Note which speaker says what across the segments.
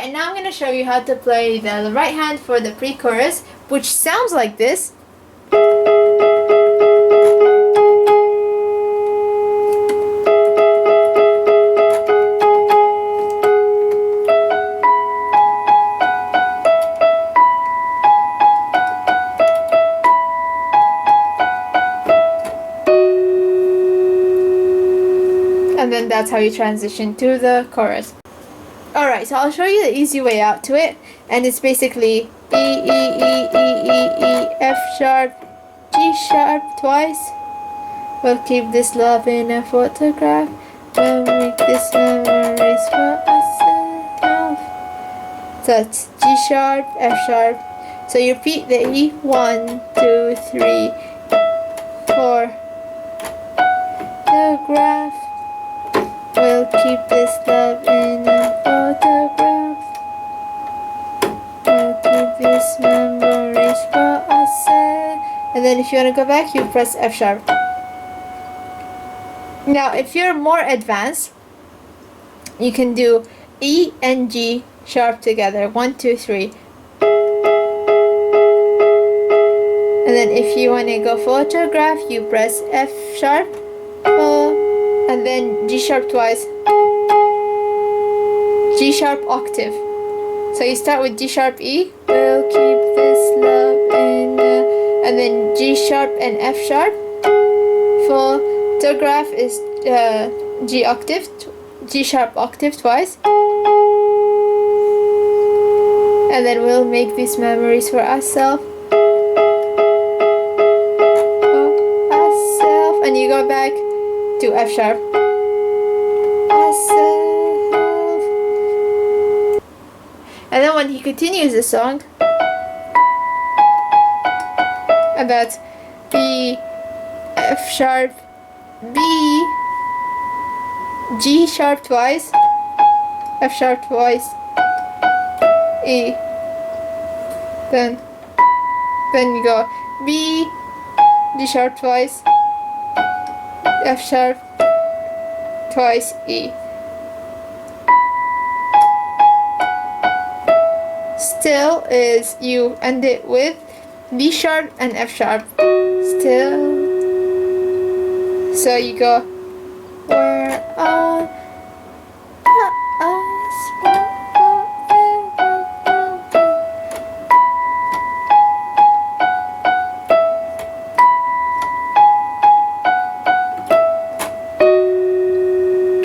Speaker 1: Alright, and now I'm going to show you how to play the right hand for the pre-chorus, which sounds like this. And then that's how you transition to the chorus. Alright, so I'll show you the easy way out to it, and it's basically E, E, E, E, E, E, F sharp, G sharp twice. We'll keep this love in a photograph. We'll make this memories for ourselves. So it's G sharp, F sharp. So you repeat the E, 1, 2, 3, 4. Photograph. We'll keep this love in a photograph. We'll keep these memories for ourselves. And then if you want to go back, you press F sharp. Now, if you're more advanced, you can do E and G sharp together. 1, 2, 3. And then if you want to go photograph, you press F sharp. And then G sharp twice. G sharp octave. So you start with G sharp E. We'll keep this love in and then G sharp and F sharp. Photograph is G octave, G sharp octave twice. And then we'll make these memories for ourselves. And you go back to F sharp. And then when he continues the song, and that's B, F sharp, B, G sharp twice, F sharp twice, E. Then you go B, G sharp twice, F sharp twice, E. Still is you end it with D sharp and F sharp. Still. So you go where are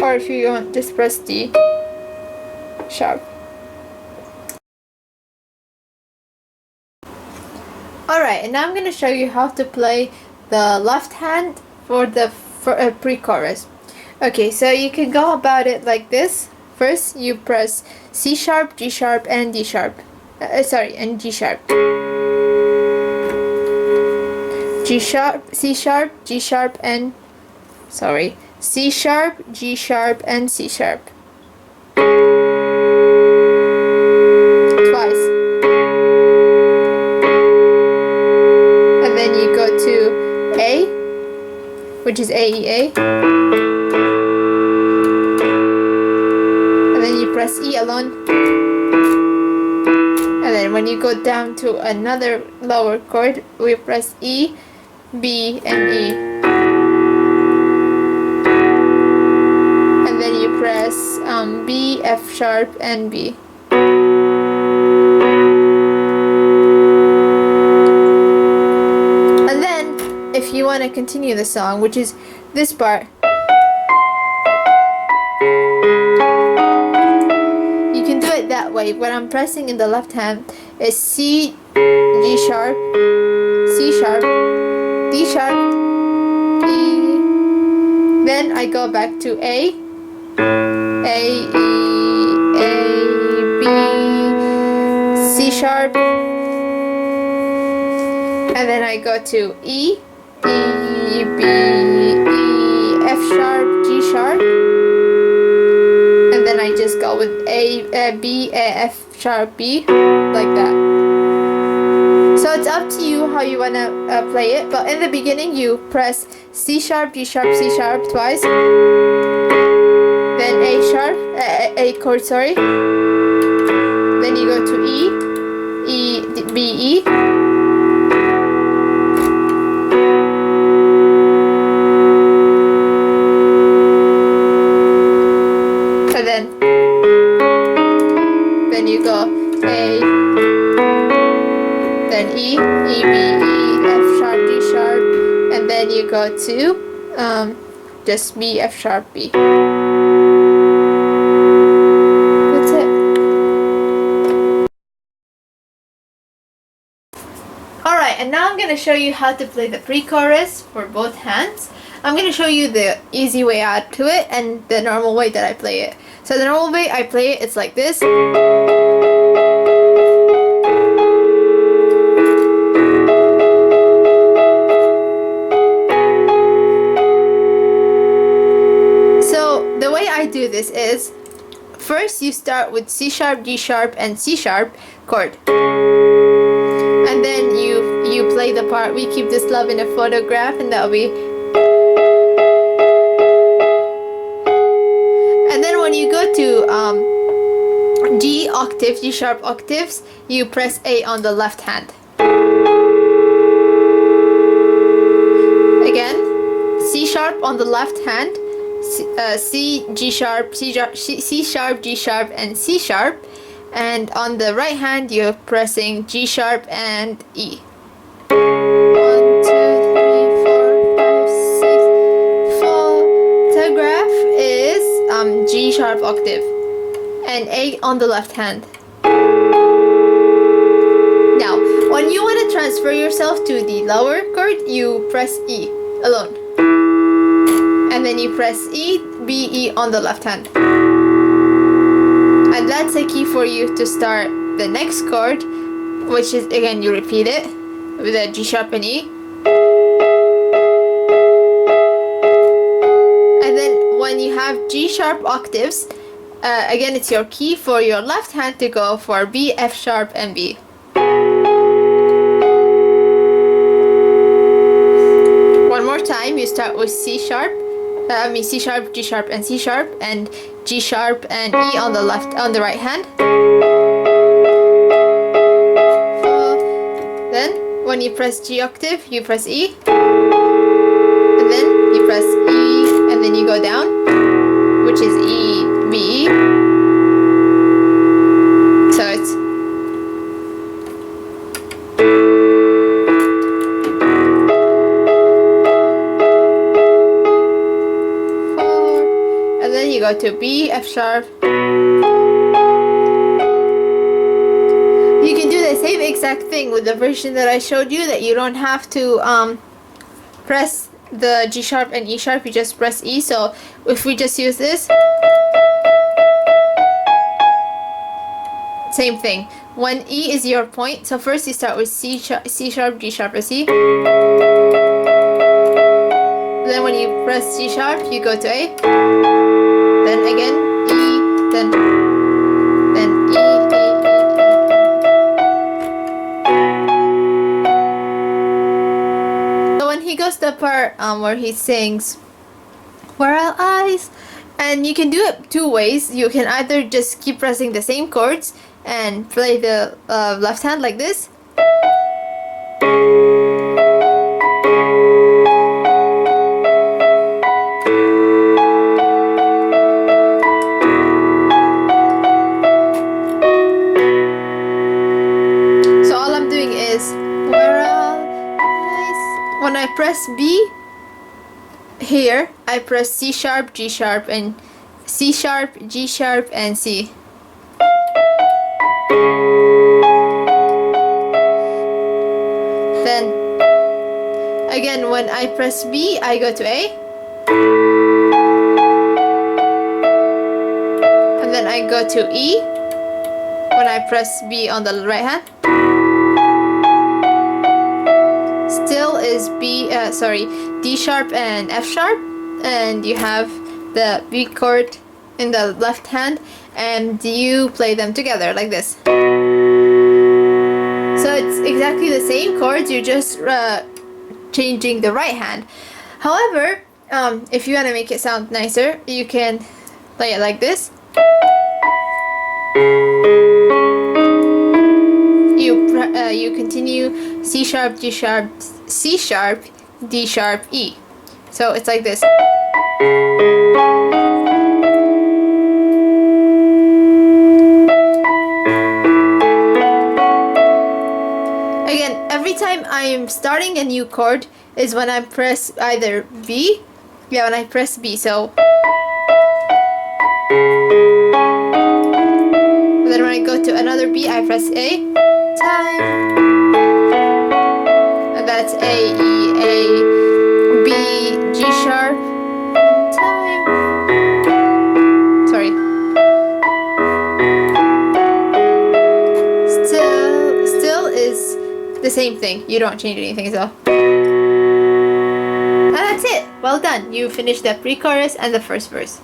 Speaker 1: or if you want, just press D sharp. Alright, and now I'm going to show you how to play the left hand for the pre-chorus. Okay, so you can go about it like this. First, you press C sharp, G sharp, and D sharp. And G sharp. G sharp, C sharp, G sharp, and C sharp, G sharp, and C sharp. Twice. And then you go to A, which is A, E, A. And then you press E alone. And then when you go down to another lower chord, we press E, B, and E. And then you press B, F sharp, and B. And then, if you want to continue the song, which is this part, you can do it that way. What I'm pressing in the left hand is C, G sharp, C sharp, D sharp, E. Then I go back to A, E, A, B, C sharp, and then I go to E, E, B, E, F sharp, G sharp, and then I just go with A, B, A, F sharp, B, like that. So it's up to you how you wanna play it, but in the beginning you press C sharp, G sharp, C sharp twice, then A sharp, A chord, sorry, then you go to E, B, E. And then you go A, then E, E, B, E, F sharp, D sharp, and then you go to just B, F sharp, B. That's it. Alright, and now I'm going to show you how to play the pre-chorus for both hands. I'm going to show you the easy way out to it and the normal way that I play it. So the normal way I play it, it's like this. So the way I do this is, first you start with C sharp, D sharp, and C sharp chord. And then you play the part, we keep this love in a photograph, and that'll be. And then when you go to G octaves, G sharp octaves, you press A on the left hand. Again, C sharp on the left hand, C, G sharp, C sharp, G sharp, and C sharp. And on the right hand, you're pressing G sharp and E. 1, 2, 3, 4, 5, 6. Photograph is G sharp octave, and A on the left hand. Now, when you want to transfer yourself to the lower chord, you press E alone, and then you press E, B, E on the left hand. And that's a key for you to start the next chord, which is, again, you repeat it with a G sharp and E. And then when you have G sharp octaves, again, it's your key for your left hand to go for B, F sharp, and B. One more time, you start with C sharp, C sharp, G sharp, and C sharp, and G sharp and E on the right hand. Then when you press G octave, you press E, and then you press E, and then you go down, which is E, B, E. So it's you go to B, F sharp. You can do the same exact thing with the version that I showed you, that you don't have to press the G sharp and E sharp, you just press E. So if we just use this, same thing. When E is your point, so first you start with C sharp, G sharp, or C. Then when you press G sharp, you go to A. Then again, E, then E, E, E, E. So when he goes to the part where he sings, "Where are eyes?" and you can do it two ways. You can either just keep pressing the same chords and play the left hand like this. When I press B here, I press C sharp, G sharp, and C sharp, G sharp, and C. Then again, when I press B, I go to A, and then I go to E when I press B on the right hand. Still is D sharp and F sharp, and you have the B chord in the left hand, and you play them together like this. So it's exactly the same chords, you're just changing the right hand. However, if you want to make it sound nicer, you can play it like this. you continue C sharp, G sharp, C sharp, D sharp, E. So it's like this. Again, every time I'm starting a new chord is when I press either B. Yeah, when I press B. So then when I go to another B, I press A. Time. And that's A, E, A, B, G sharp. Time. Sorry. Still is the same thing. You don't change anything, so. And that's it. Well done. You finished the pre-chorus and the first verse.